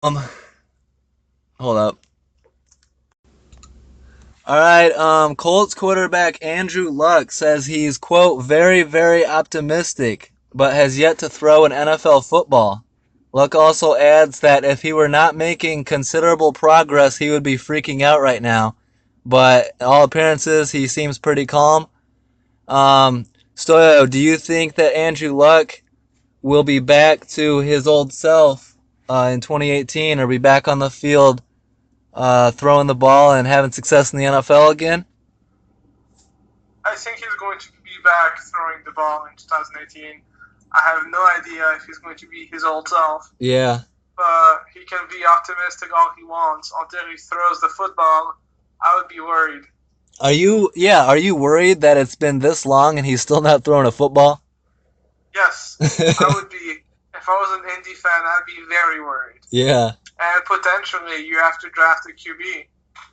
Hold up. All right, Colts quarterback Andrew Luck says he's, quote, very, very optimistic, but has yet to throw an NFL football. Luck also adds that if he were not making considerable progress, he would be freaking out right now. But all appearances, he seems pretty calm. Stoyo, do you think that Andrew Luck will be back to his old self in 2018 or be back on the field throwing the ball and having success in the NFL again? I think he's going to be back throwing the ball in 2018. I have no idea if he's going to be his old self, Yeah. but he can be optimistic all he wants until he throws the football. I would be worried. Are you worried that it's been this long and he's still not throwing a football? Yes, I would be. If I was an Indy fan, I'd be very worried. Yeah. And potentially, you have to draft a QB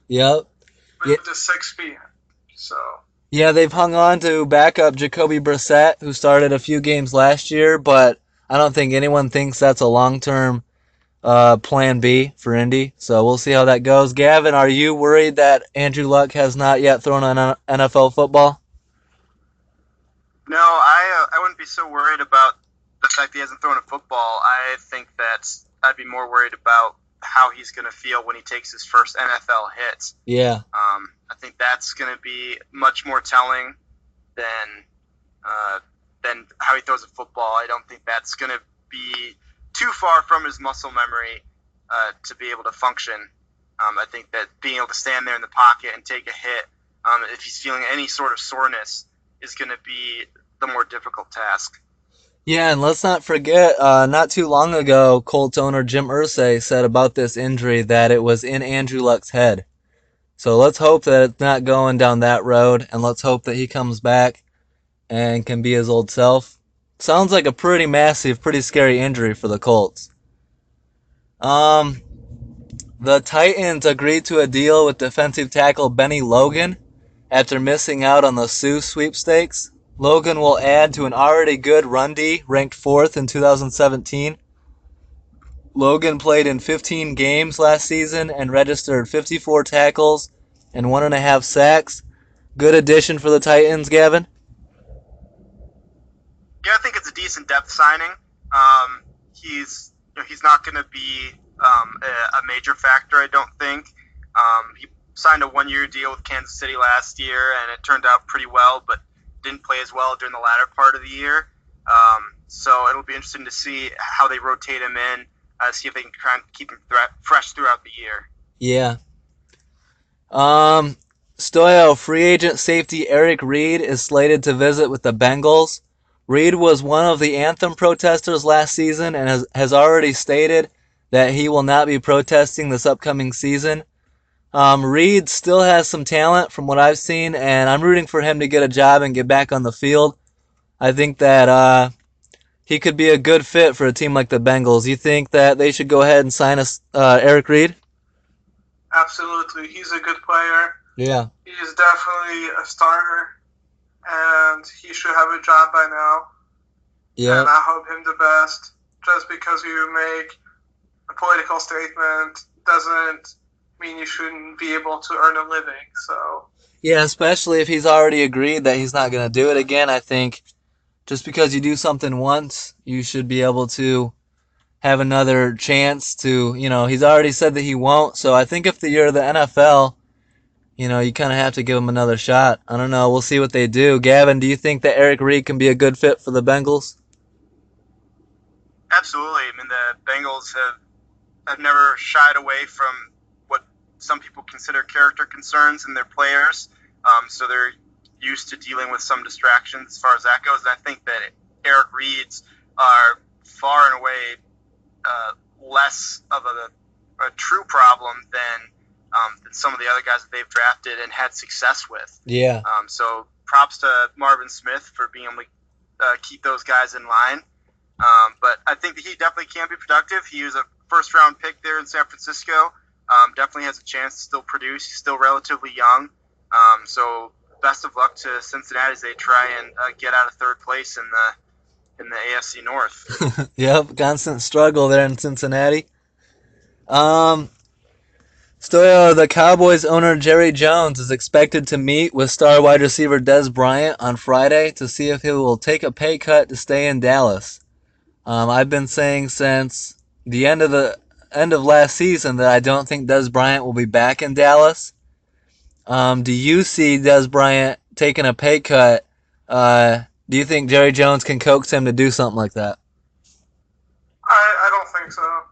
Yep. Yeah. with the 6 pick. So, Yeah, they've hung on to backup Jacoby Brissett, who started a few games last year, but I don't think anyone thinks that's a long-term plan B for Indy. So we'll see how that goes. Gavin, are you worried that Andrew Luck has not yet thrown an NFL football? No, I wouldn't be so worried about the fact that he hasn't thrown a football. I think that I'd be more worried about how he's going to feel when he takes his first NFL hit. Yeah. I think that's going to be much more telling than uh, than how he throws a football. I don't think that's going to be too far from his muscle memory to be able to function. I think that being able to stand there in the pocket and take a hit, if he's feeling any sort of soreness, is going to be the more difficult task. Yeah, and let's not forget, not too long ago, Colts owner Jim Irsay said about this injury that it was in Andrew Luck's head. So let's hope that it's not going down that road, and let's hope that he comes back and can be his old self. Sounds like a pretty massive, pretty scary injury for the Colts. Um, the Titans agreed to a deal with defensive tackle Benny Logan after missing out on the Sioux sweepstakes. Logan will add to an already good run D, ranked fourth in 2017. Logan played in 15 games last season and registered 54 tackles and 1.5 sacks. Good addition for the Titans, Gavin. Yeah, I think it's a decent depth signing. He's not going to be a major factor, I don't think. He signed a 1 year deal with Kansas City last year, and it turned out pretty well, but didn't play as well during the latter part of the year. So it'll be interesting to see how they rotate him in, see if they can try and keep him fresh throughout the year. Yeah. Um, Stoyo, free agent safety Eric Reed is slated to visit with the Bengals. Reed was one of the anthem protesters last season and has already stated that he will not be protesting this upcoming season. Reed still has some talent from what I've seen, and I'm rooting for him to get a job and get back on the field. I think that he could be a good fit for a team like the Bengals. You think that they should go ahead and sign us Eric Reed? absolutely, he's a good player. Yeah. He's definitely a starter, and he should have a job by now. Yeah. And I hope him the best. Just because you make a political statement doesn't mean you shouldn't be able to earn a living. So, Yeah, especially if he's already agreed that he's not going to do it again. I think just because you do something once, you should be able to have another chance to, he's already said that he won't. So I think if you're the NFL, you kind of have to give him another shot. I don't know. We'll see what they do. Gavin, do you think that Eric Reed can be a good fit for the Bengals? Absolutely. I mean, the Bengals have never shied away from what some people consider character concerns in their players. So they're used to dealing with some distractions as far as that goes. And I think that Eric Reed's are far and away less of a true problem than some of the other guys that they've drafted and had success with. Yeah. So props to Marvin Smith for being able to keep those guys in line. But I think that he definitely can be productive. He was a first-round pick there in San Francisco. Definitely has a chance to still produce. He's still relatively young. So best of luck to Cincinnati as they try and get out of third place in the AFC North. Yep, constant struggle there in Cincinnati. Um, Stoyo, the Cowboys owner Jerry Jones is expected to meet with star wide receiver Dez Bryant on Friday to see if he will take a pay cut to stay in Dallas. I've been saying since the end of last season that I don't think Dez Bryant will be back in Dallas. Do you see Dez Bryant taking a pay cut? Do you think Jerry Jones can coax him to do something like that? I don't think so.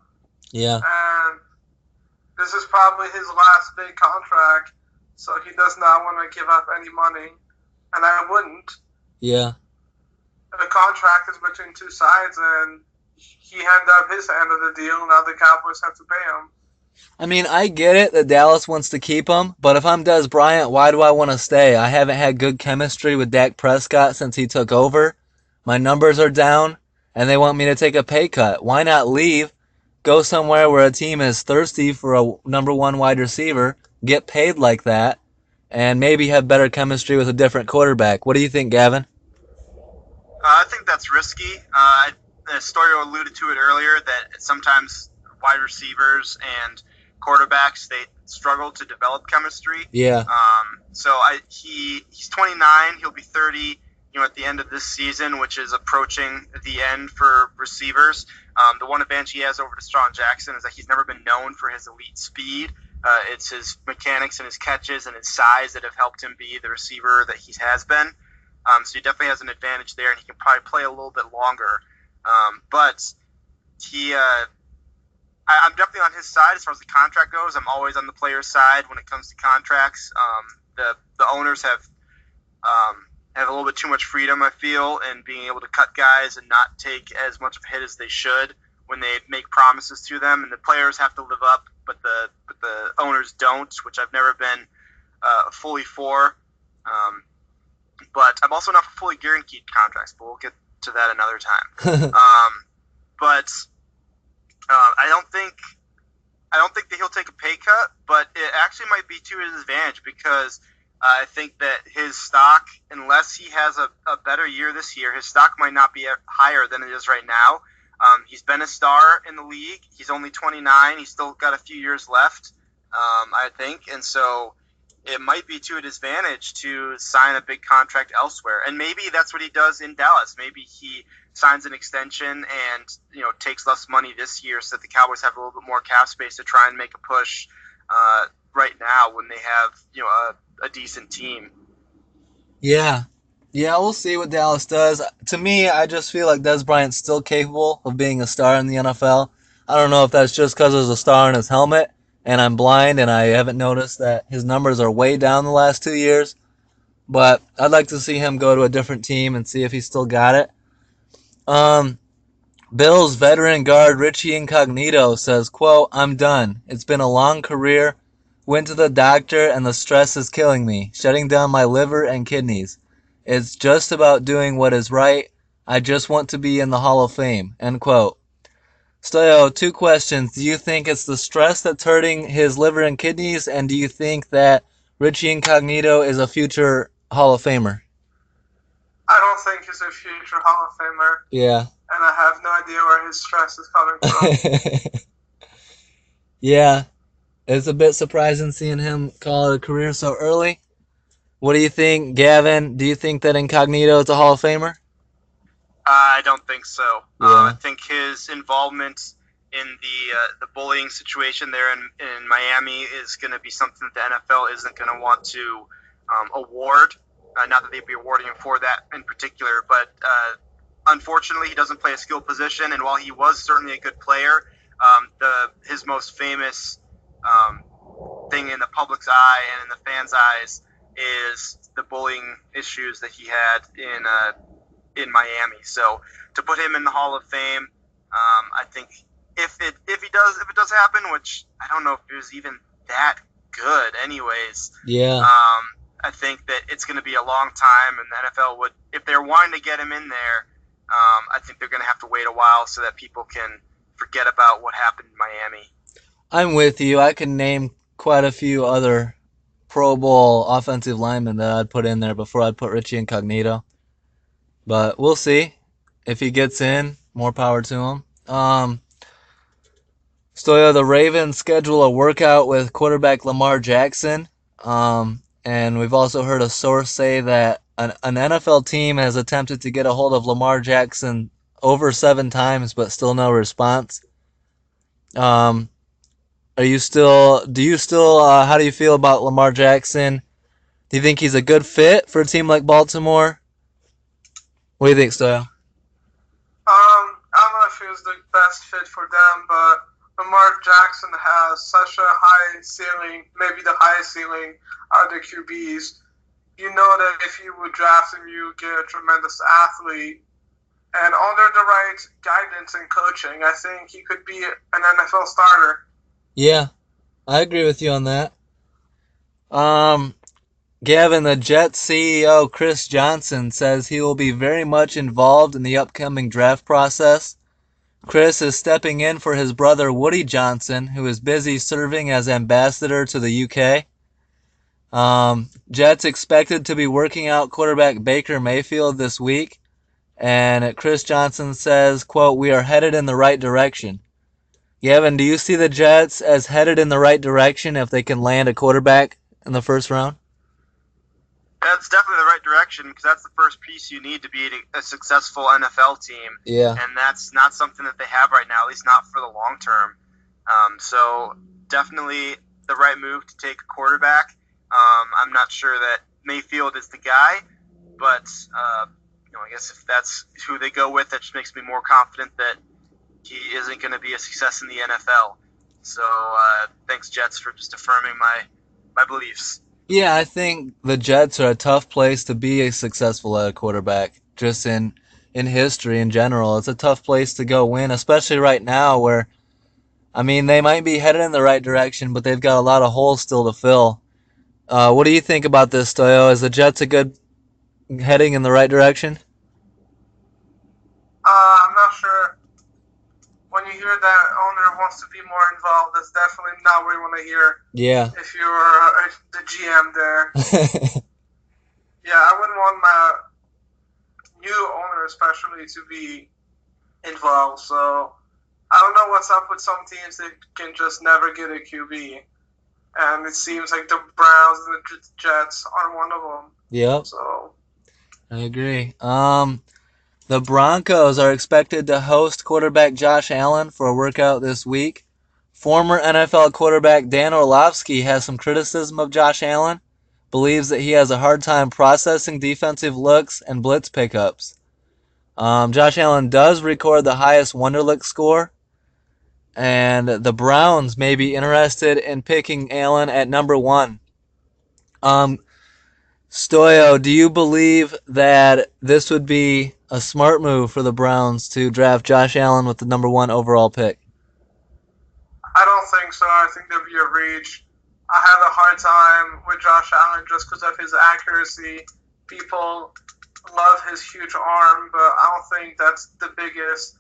Yeah. And this is probably his last big contract, so he does not want to give up any money. And I wouldn't. Yeah. The contract is between two sides, and he handed up his end of the deal. Now the Cowboys have to pay him. I mean, I get it that Dallas wants to keep him, but if I'm Dez Bryant, why do I want to stay? I haven't had good chemistry with Dak Prescott since he took over. My numbers are down, and they want me to take a pay cut. Why not leave, go somewhere where a team is thirsty for a number one wide receiver, get paid like that, and maybe have better chemistry with a different quarterback? What do you think, Gavin? I think that's risky. Stoyo alluded to it earlier that sometimes wide receivers and quarterbacks they struggle to develop chemistry. Yeah. He's 29. He'll be 30. At the end of this season, which is approaching the end for receivers. The one advantage he has over Deshaun Jackson is that he's never been known for his elite speed. It's his mechanics and his catches and his size that have helped him be the receiver that he has been. So he definitely has an advantage there, and he can probably play a little bit longer. But I'm definitely on his side as far as the contract goes. I'm always on the player's side when it comes to contracts. The owners have a little bit too much freedom, I feel, in being able to cut guys and not take as much of a hit as they should when they make promises to them. And the players have to live up, but the owners don't, which I've never been fully for. But I'm also not for fully guaranteed contracts, but we'll get to that another time. But I don't think that he'll take a pay cut, but it actually might be to his advantage because I think that his stock, unless he has a better year this year, his stock might not be higher than it is right now. He's been a star in the league. He's only 29. He's still got a few years left, I think. And so it might be to his advantage to sign a big contract elsewhere. And maybe that's what he does in Dallas. Maybe he signs an extension and takes less money this year so that the Cowboys have a little bit more cap space to try and make a push right now when they have a decent team. Yeah. Yeah, we'll see what Dallas does. To me, I just feel like Dez Bryant's still capable of being a star in the NFL. I don't know if that's just because there's a star in his helmet and I'm blind and I haven't noticed that his numbers are way down the last 2 years. But I'd like to see him go to a different team and see if he's still got it. Bills veteran guard Richie Incognito says, quote, "I'm done. It's been a long career. Went to the doctor and the stress is killing me, shutting down my liver and kidneys. It's just about doing what is right. I just want to be in the Hall of Fame." End quote. Stoyo, 2 questions. Do you think it's the stress that's hurting his liver and kidneys? And do you think that Richie Incognito is a future Hall of Famer? I don't think he's a future Hall of Famer. Yeah. And I have no idea where his stress is coming from. Yeah. It's a bit surprising seeing him call it a career so early. What do you think, Gavin? Do you think that Incognito is a Hall of Famer? I don't think so. Yeah. I think his involvement in the bullying situation there in Miami is going to be something that the NFL isn't going to want to award. Not that they'd be awarding him for that in particular, but unfortunately, he doesn't play a skilled position. And while he was certainly a good player, his most famous thing in the public's eye and in the fans' eyes is the bullying issues that he had in Miami. So to put him in the Hall of Fame, I think if it does happen, which I don't know if it was even that good, anyways. Yeah. I think that it's going to be a long time, and the NFL would, if they're wanting to get him in there, I think they're going to have to wait a while so that people can forget about what happened in Miami. I'm with you. I can name quite a few other Pro Bowl offensive linemen that I'd put in there before I'd put Richie Incognito. But we'll see. If he gets in, more power to him. Stoyo, the Ravens schedule a workout with quarterback Lamar Jackson. And we've also heard a source say that an NFL team has attempted to get a hold of Lamar Jackson over 7 times, but still no response. Um, do you still, how do you feel about Lamar Jackson? Do you think he's a good fit for a team like Baltimore? What do you think, Stoyo? I don't know if he was the best fit for them, but Lamar Jackson has such a high ceiling, maybe the highest ceiling out of the QBs. You know that if you would draft him, you get a tremendous athlete. And under the right guidance and coaching, I think he could be an NFL starter. Yeah, I agree with you on that. Um, Gavin, the Jets CEO Chris Johnson says he will be very much involved in the upcoming draft process. Chris is stepping in for his brother Woody Johnson, who is busy serving as ambassador to the UK. Jets expected to be working out quarterback Baker Mayfield this week, and Chris Johnson says, quote, "We are headed in the right direction." Gavin, do you see the Jets as headed in the right direction if they can land a quarterback in the first round? That's definitely the right direction because that's the first piece you need to be a successful NFL team. Yeah. And that's not something that they have right now, at least not for the long term. So definitely the right move to take a quarterback. I'm not sure that Mayfield is the guy, but I guess if that's who they go with, that just makes me more confident that he isn't going to be a success in the NFL. So thanks, Jets, for just affirming my beliefs. Yeah, I think the Jets are a tough place to be a successful at a quarterback. Just in history in general, it's a tough place to go win, especially right now where, I mean, they might be headed in the right direction, but they've got a lot of holes still to fill. What do you think about this, Stoyo? Is the Jets a good heading in the right direction? I'm not sure. When you hear that owner wants to be more involved, that's definitely not what you want to hear. Yeah. If you're the GM there, yeah, I wouldn't want my new owner especially to be involved. So I don't know what's up with some teams that can just never get a QB, and it seems like the Browns and the Jets are one of them. Yep, So I agree. The Broncos are expected to host quarterback Josh Allen for a workout this week. Former NFL quarterback Dan Orlovsky has some criticism of Josh Allen, believes that he has a hard time processing defensive looks and blitz pickups. Josh Allen does record the highest Wonderlic score, and the Browns may be interested in picking Allen at number 1. Um, Stoyo, do you believe that this would be a smart move for the Browns to draft Josh Allen with the number 1 overall pick? I don't think so. I think there'd be a reach. I have a hard time with Josh Allen just because of his accuracy. People love his huge arm, but I don't think that's the biggest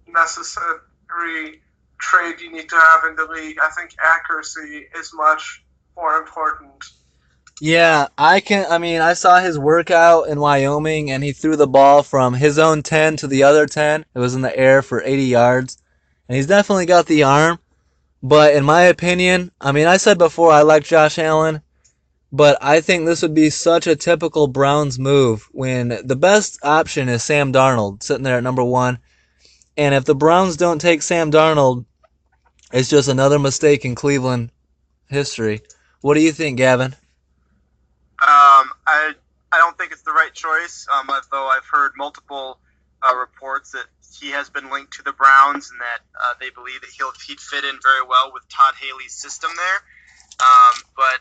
necessary trait you need to have in the league. I think accuracy is much more important. Yeah, I saw his workout in Wyoming and he threw the ball from his own 10 to the other 10. It was in the air for 80 yards. And he's definitely got the arm, but in my opinion, I said before I like Josh Allen, but I think this would be such a typical Browns move when the best option is Sam Darnold sitting there at number 1. And if the Browns don't take Sam Darnold, it's just another mistake in Cleveland history. What do you think, Gavin? I don't think it's the right choice, although I've heard multiple reports that he has been linked to the Browns and that they believe that he'd fit in very well with Todd Haley's system there. But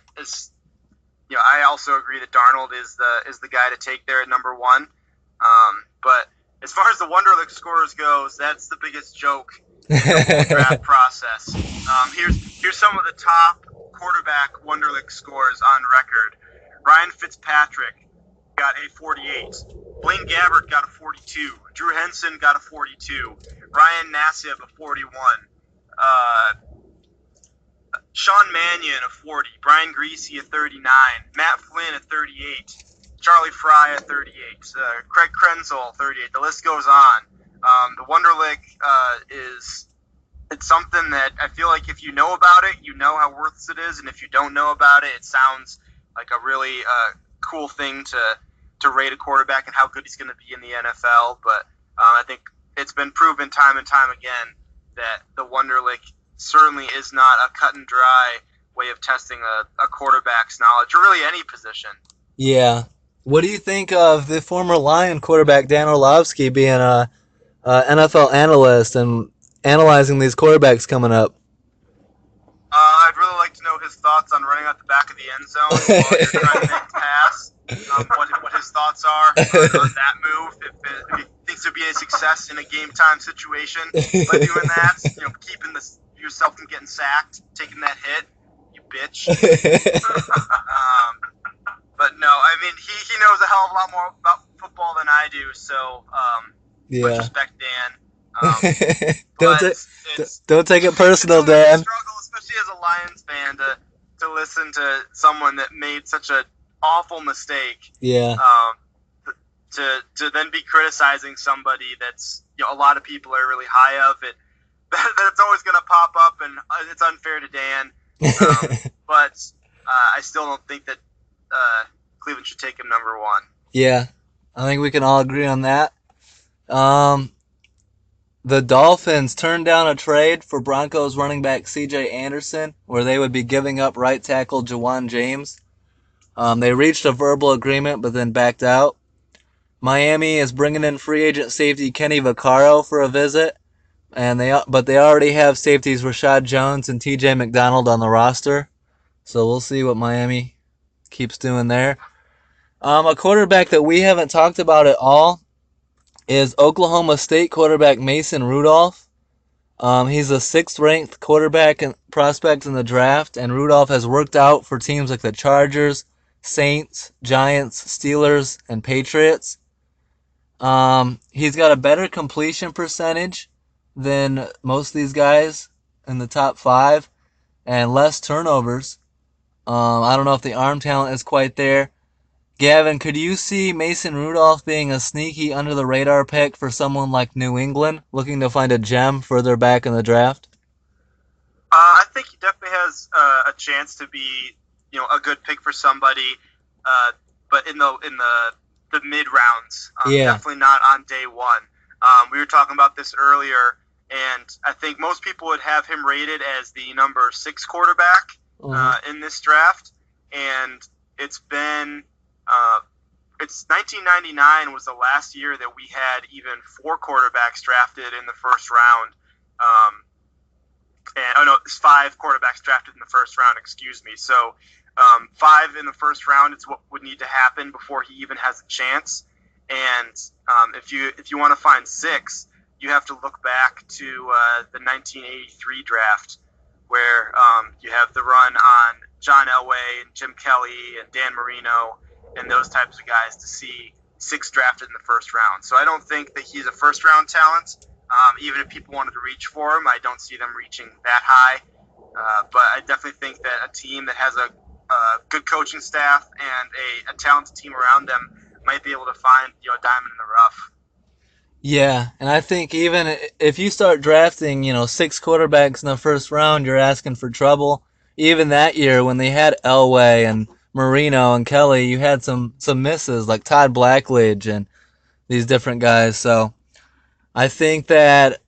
I also agree that Darnold is the guy to take there at number 1. But as far as the Wonderlic scores goes, that's the biggest joke in the whole draft process. Here's some of the top quarterback Wonderlic scores on record. Ryan Fitzpatrick got a 48. Blaine Gabbert got a 42. Drew Henson got a 42. Ryan Nassib a 41. Sean Mannion a 40. Brian Greasy a 39. Matt Flynn a 38. Charlie Fry a 38. Craig Krenzel 38. The list goes on. The Wonderlic is it's something that I feel like if you know about it, you know how worthless it is, and if you don't know about it, it sounds like a really cool thing to rate a quarterback and how good he's going to be in the NFL. But I think it's been proven time and time again that the Wonderlic certainly is not a cut and dry way of testing a quarterback's knowledge, or really any position. Yeah. What do you think of the former Lion quarterback Dan Orlovsky being a NFL analyst and analyzing these quarterbacks coming up? I'd really like to know his thoughts on running out the back of the end zone while you're trying to make the pass. What his thoughts are on that move. If he thinks there'd be a success in a game time situation by doing that, keeping yourself from getting sacked, taking that hit, you bitch. But no, I mean he knows a hell of a lot more about football than I do. So much respect, Dan. Don't take it personal, Dan. Struggle, especially as a Lions fan, to listen to someone that made such an awful mistake. Yeah. To then be criticizing somebody that's a lot of people are really high of it. That it's always going to pop up, and it's unfair to Dan. But I still don't think that Cleveland should take him number one. Yeah, I think we can all agree on that. The Dolphins turned down a trade for Broncos running back C.J. Anderson, where they would be giving up right tackle Jawan James. They reached a verbal agreement, but then backed out. Miami is bringing in free agent safety Kenny Vaccaro for a visit, but they already have safeties Rashad Jones and T.J. McDonald on the roster, so we'll see what Miami keeps doing there. A quarterback that we haven't talked about at all is Oklahoma State quarterback Mason Rudolph. He's a 6th-ranked quarterback and prospect in the draft, and Rudolph has worked out for teams like the Chargers, Saints, Giants, Steelers, and Patriots. He's got a better completion percentage than most of these guys in the top 5 and less turnovers. I don't know if the arm talent is quite there. Gavin, could you see Mason Rudolph being a sneaky under-the-radar pick for someone like New England looking to find a gem further back in the draft? I think he definitely has a chance to be, a good pick for somebody, but in the mid rounds, definitely not on day one. We were talking about this earlier, and I think most people would have him rated as the number 6 quarterback in this draft, and it's been. It's 1999 was the last year that we had even 4 quarterbacks drafted in the first round. It's 5 quarterbacks drafted in the first round, excuse me. So 5 in the first round is what would need to happen before he even has a chance. And if you want to find 6, you have to look back to the 1983 draft, where you have the run on John Elway and Jim Kelly and Dan Marino and those types of guys to see 6 drafted in the first round. So I don't think that he's a first-round talent. Even if people wanted to reach for him, I don't see them reaching that high. But I definitely think that a team that has a good coaching staff and a talented team around them might be able to find a diamond in the rough. Yeah, and I think even if you start drafting 6 quarterbacks in the first round, you're asking for trouble. Even that year when they had Elway and Marino and Kelly, you had some misses like Todd Blackledge and these different guys. So I think that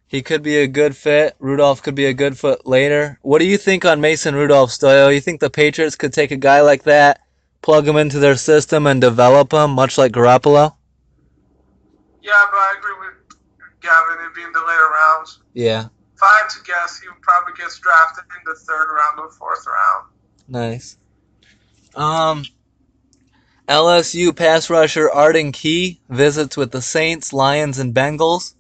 he could be a good fit. Rudolph could be a good fit later. What do you think on Mason Rudolph, Stoyo? You think the Patriots could take a guy like that, plug him into their system, and develop him, much like Garoppolo? Yeah, but I agree with Gavin, it being the later rounds. Yeah. If I had to guess, he would probably get drafted in the 3rd round or 4th round. Nice. LSU pass rusher Arden Key visits with the Saints, Lions, and Bengals.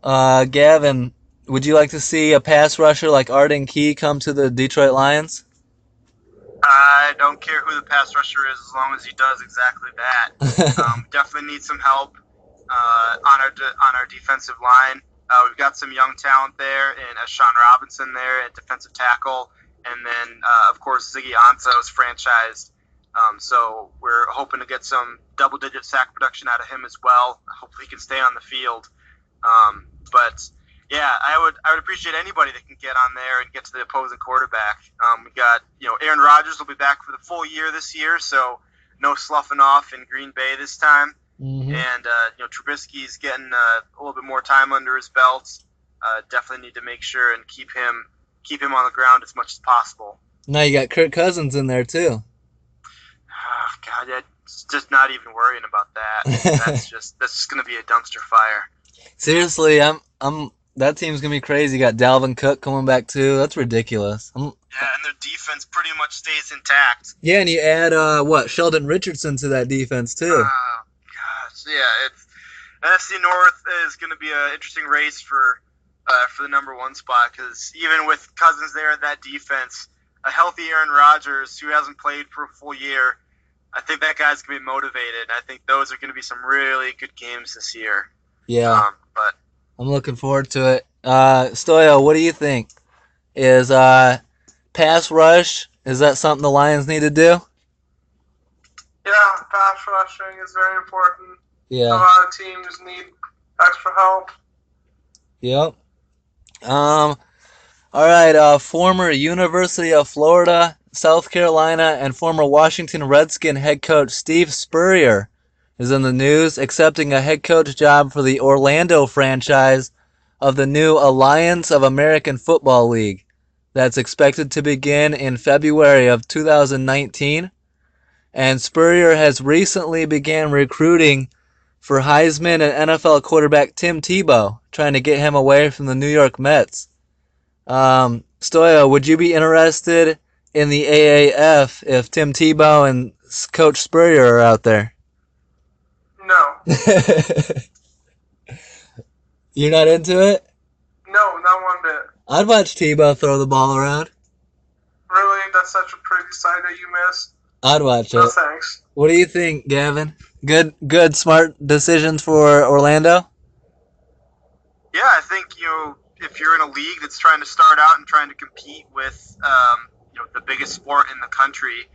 Gavin, would you like to see a pass rusher like Arden Key come to the Detroit Lions? I don't care who the pass rusher is as long as he does exactly that. Definitely need some help on our defensive line. We've got some young talent there, and Sean Robinson there at defensive tackle, and then of course Ziggy Ansah is franchised. So we're hoping to get some double-digit sack production out of him as well. Hopefully he can stay on the field. But Yeah, I would appreciate anybody that can get on there and get to the opposing quarterback. We got Aaron Rodgers will be back for the full year this year, so no sloughing off in Green Bay this time. Mm-hmm. And Trubisky's getting a little bit more time under his belt. Definitely need to make sure and keep him on the ground as much as possible. Now you got Kirk Cousins in there too. Oh, God, it's just not even worrying about that. That's just going to be a dumpster fire. Seriously, that team's gonna be crazy. You got Dalvin Cook coming back too. That's ridiculous. Yeah, and their defense pretty much stays intact. Yeah, and you add Sheldon Richardson to that defense too. Oh gosh, yeah. It's NFC North is going to be an interesting race for the number one spot because even with Cousins there at that defense, a healthy Aaron Rodgers who hasn't played for a full year, I think that guy's going to be motivated. I think those are going to be some really good games this year. Yeah. But I'm looking forward to it. Stoyo, what do you think? Is pass rush, is that something the Lions need to do? Yeah, pass rushing is very important. Yeah. A lot of teams need extra help. Yep. All right, former University of Florida, South Carolina, and former Washington Redskin head coach Steve Spurrier is in the news, accepting a head coach job for the Orlando franchise of the new Alliance of American Football League that's expected to begin in February of 2019. And Spurrier has recently began recruiting for Heisman and NFL quarterback Tim Tebow, trying to get him away from the New York Mets. Stoyo, would you be interested in the AAF if Tim Tebow and Coach Spurrier are out there? No. You're not into it? No, not one bit. I'd watch Tebow throw the ball around. Really? That's such a pretty sight that you miss? I'd watch No it. thanks. What do you think, Gavin? Good, smart decisions for Orlando? Yeah, I think if you're in a league that's trying to start out and trying to compete with the biggest sport in the country,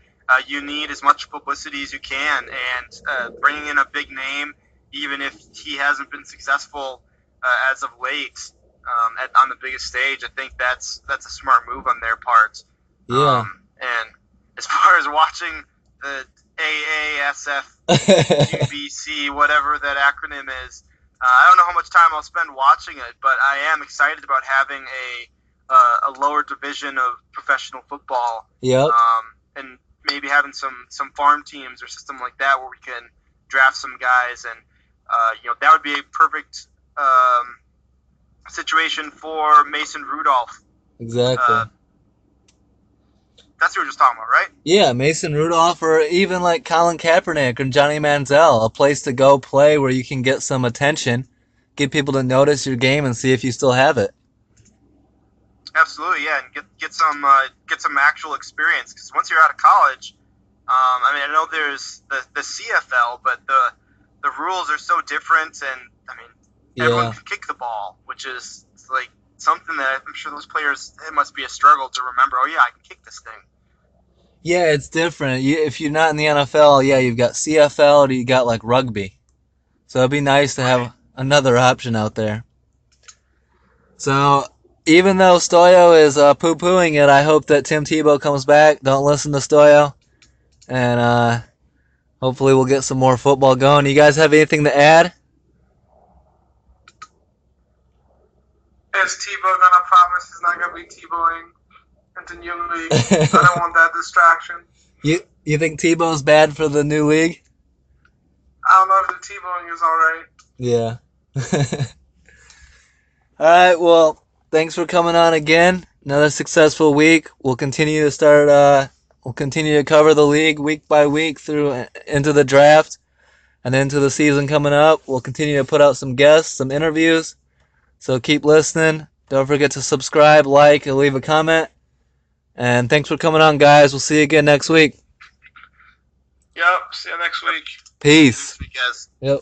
you need as much publicity as you can, and bringing in a big name, even if he hasn't been successful as of late on the biggest stage, I think that's a smart move on their part. Yeah. And as far as watching the AASF QBC, whatever that acronym is, I don't know how much time I'll spend watching it, but I am excited about having a lower division of professional football. Yep. And maybe having some farm teams or system like that where we can draft some guys, and that would be a perfect situation for Mason Rudolph. Exactly. That's what we were just talking about, right? Yeah, Mason Rudolph, or even like Colin Kaepernick and Johnny Manziel, a place to go play where you can get some attention, get people to notice your game, and see if you still have it. Absolutely, yeah, and get some actual experience. Because once you're out of college, I know there's the CFL, but the rules are so different, and everyone can kick the ball, which is like something that I'm sure those players, it must be a struggle to remember. Oh yeah, I can kick this thing. Yeah, it's different. If you're not in the NFL, yeah, you've got CFL or you got like rugby. So it'd be nice to have another option out there. So even though Stoyo is poo-pooing it, I hope that Tim Tebow comes back. Don't listen to Stoyo. And hopefully we'll get some more football going. You guys have anything to add? Is Tebow gonna promise he's not gonna be Tebowing into new league? I don't want that distraction. You think Tebow's bad for the new league? I don't know if the Tebowing is alright. Yeah. All right. Well, thanks for coming on again. Another successful week. We'll continue to start. We'll continue to cover the league week by week through into the draft and into the season coming up. We'll continue to put out some guests, some interviews. So keep listening. Don't forget to subscribe, like, and leave a comment. And thanks for coming on, guys. We'll see you again next week. Yep. See you next week. Peace. Next week, guys. Yep.